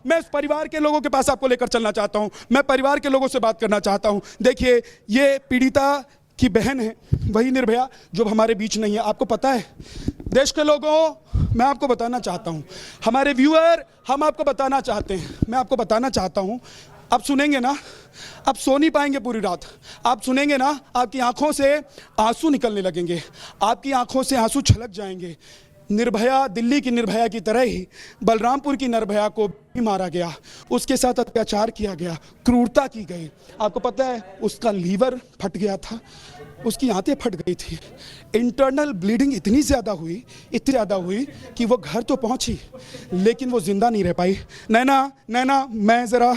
मैं उस परिवार के लोगों के पास आपको लेकर चलना चाहता हूं, मैं परिवार के लोगों से बात करना चाहता हूं। देखिए, ये पीड़िता की बहन है, वही निर्भया जो हमारे बीच नहीं है। आपको पता है, देश के लोगों, मैं आपको बताना चाहता हूं, हमारे व्यूअर, हम आपको बताना चाहते हैं, मैं आपको बताना चाहता हूं, आप सुनेंगे ना, आप सो नहीं पाएंगे पूरी रात। आप सुनेंगे ना, आपकी आंखों से आंसू निकलने लगेंगे, आपकी आंखों से आंसू छलक जाएंगे। निर्भया, दिल्ली की निर्भया की तरह ही बलरामपुर की निर्भया को भी मारा गया, उसके साथ अत्याचार किया गया, क्रूरता की गई। आपको पता है, उसका लीवर फट गया था, उसकी आंतें फट गई थी, इंटरनल ब्लीडिंग इतनी ज़्यादा हुई कि वो घर तो पहुंची लेकिन वो जिंदा नहीं रह पाई। नैना, मैं ज़रा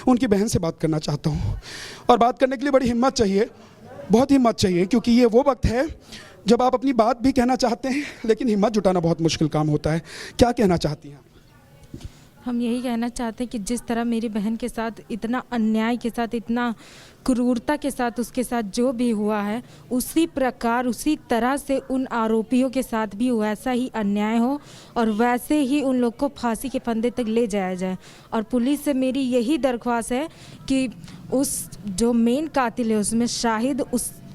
उनकी बहन से बात करना चाहता हूँ, और बात करने के लिए बड़ी हिम्मत चाहिए, बहुत हिम्मत चाहिए, क्योंकि ये वो वक्त है जब आप अपनी बात भी कहना चाहते हैं लेकिन हिम्मत जुटाना बहुत मुश्किल काम होता है। क्या कहना चाहती हैं? हम यही कहना चाहते हैं कि जिस तरह मेरी बहन के साथ इतना अन्याय के साथ, इतना क्रूरता के साथ उसके साथ जो भी हुआ है, उसी प्रकार उसी तरह से उन आरोपियों के साथ भी वैसा ही अन्याय हो और वैसे ही उन लोग को फांसी के फंदे तक ले जाया जाए। और पुलिस से मेरी यही दरख्वास्त है कि उस जो मेन कातिल है उसमें शाहिद,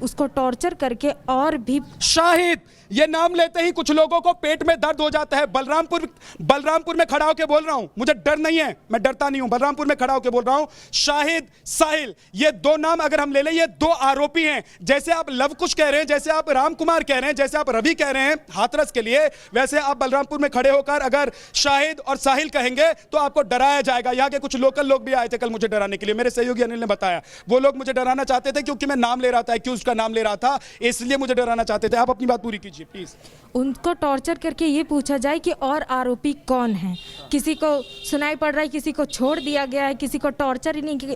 उसको टॉर्चर करके और भी। शाहिद, ये नाम लेते ही कुछ लोगों को पेट में दर्द हो जाता है। बलरामपुर में खड़ा होकर बोल रहा हूं, मुझे डर नहीं है, मैं डरता नहीं हूं, बलरामपुर में खड़ा होकर बोल रहा हूं। शाहिद, साहिल, ये दो नाम अगर हम ले लें, ये दो आरोपी हैं। जैसे आप लव कुश कह रहे हैं, जैसे आप राम कुमार कह रहे हैं, जैसे आप रवि कह रहे हैं हाथरस के लिए, वैसे आप बलरामपुर में खड़े होकर अगर शाहिद और साहिल कहेंगे तो आपको डराया जाएगा। यहाँ के कुछ लोकल लोग भी आए थे कल मुझे डराने के लिए, मेरे सहयोगी अनिल ने बताया। वो लोग मुझे डराना चाहते थे क्योंकि मैं नाम ले रहा था, क्यों उसका नाम ले रहा था, इसलिए मुझे डराना चाहते थे। आप अपनी बात पूरी कीजिए प्लीज। उनको टॉर्चर करके ये पूछा जाए कि और आरोपी कौन है। किसी को सुनाई पड़ रहा है, किसी को छोड़ दिया गया है, किसी को टॉर्चर ही नहीं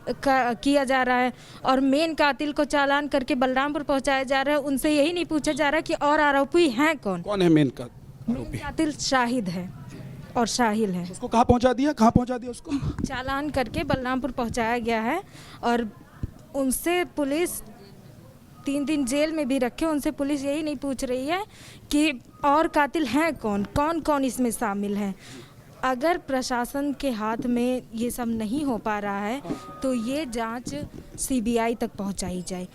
किया जा रहा है, और मेन कातिल को चालान करके बलरामपुर पहुंचाया जा रहा है। उनसे यही नहीं पूछा जा रहा कि और आरोपी हैं कौन। कौन है मेन कातिल? शाहिद है और साहिल है। उसको कहाँ पहुंचा दिया उसको? चालान करके बलरामपुर पहुंचाया गया है और उनसे पुलिस 3 दिन जेल में भी रखे। उनसे पुलिस यही नहीं पूछ रही है कि और कातिल हैं कौन इसमें शामिल हैं। अगर प्रशासन के हाथ में ये सब नहीं हो पा रहा है तो ये जांच सीबीआई तक पहुंचाई जाए।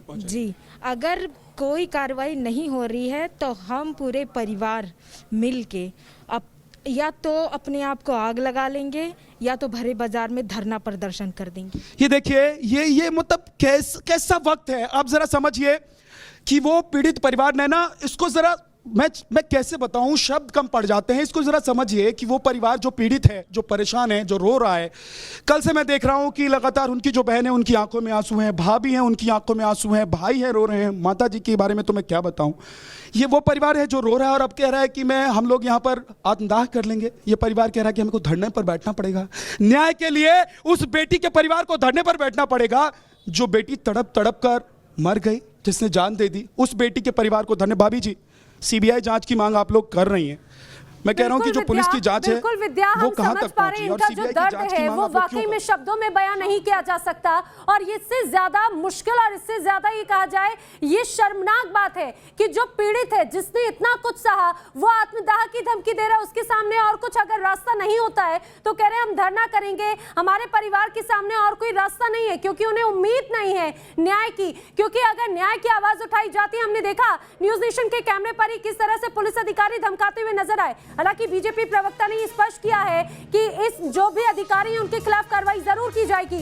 जी, अगर कोई कार्रवाई नहीं हो रही है तो हम पूरे परिवार मिलके या तो अपने आप को आग लगा लेंगे या तो भरे बाजार में धरना प्रदर्शन कर देंगे। ये देखिए, ये मतलब कैसा वक्त है, आप जरा समझिए कि वो पीड़ित परिवार ने ना, इसको जरा मैं कैसे बताऊं, शब्द कम पड़ जाते हैं। इसको जरा समझिए कि वो परिवार जो पीड़ित है, जो परेशान है, जो रो रहा है। कल से मैं देख रहा हूं कि लगातार उनकी जो बहन है उनकी आंखों में आंसू हैं, भाभी हैं उनकी आंखों में आंसू हैं, भाई है रो रहे हैं, माता जी के बारे में तो मैं क्या बताऊं। ये वो परिवार है जो रो रहा है और अब कह रहा है कि हम लोग यहाँ पर आत्मदाह कर लेंगे। ये परिवार कह रहा है कि हमको धरने पर बैठना पड़ेगा न्याय के लिए। उस बेटी के परिवार को धरने पर बैठना पड़ेगा जो बेटी तड़प कर मर गई, जिसने जान दे दी। उस बेटी के परिवार को धरने। भाभी जी, सीबीआई जांच की मांग आप लोग कर रही हैं, मैं कह रहा हूं कि जो पुलिस की जांच है वो कहां तक पहुंची और सीबीआई की जांच की मांग वो वाकई में शब्दों में बयान नहीं किया जा सकता। और इससे ज्यादा मुश्किल और इससे ज्यादा ये कहा जाए, ये शर्मनाक बात है कि जो पीड़ित है, जिसने इतना कुछ सहा, वो आत्मदाह की धमकी दे रहा है। उसके सामने और कुछ अगर रास्ता नहीं होता है तो कह रहे हैं हम धरना करेंगे। हमारे परिवार के सामने और कोई रास्ता नहीं है क्योंकि उन्हें उम्मीद नहीं है न्याय की, क्योंकि अगर न्याय की आवाज उठाई जाती, हमने देखा न्यूज नेशन के कैमरे पर ही किस तरह से पुलिस अधिकारी धमकाते हुए नजर आए। हालांकि बीजेपी प्रवक्ता ने स्पष्ट किया है कि इस जो भी अधिकारी हैं उनके खिलाफ कार्रवाई जरूर की जाएगी।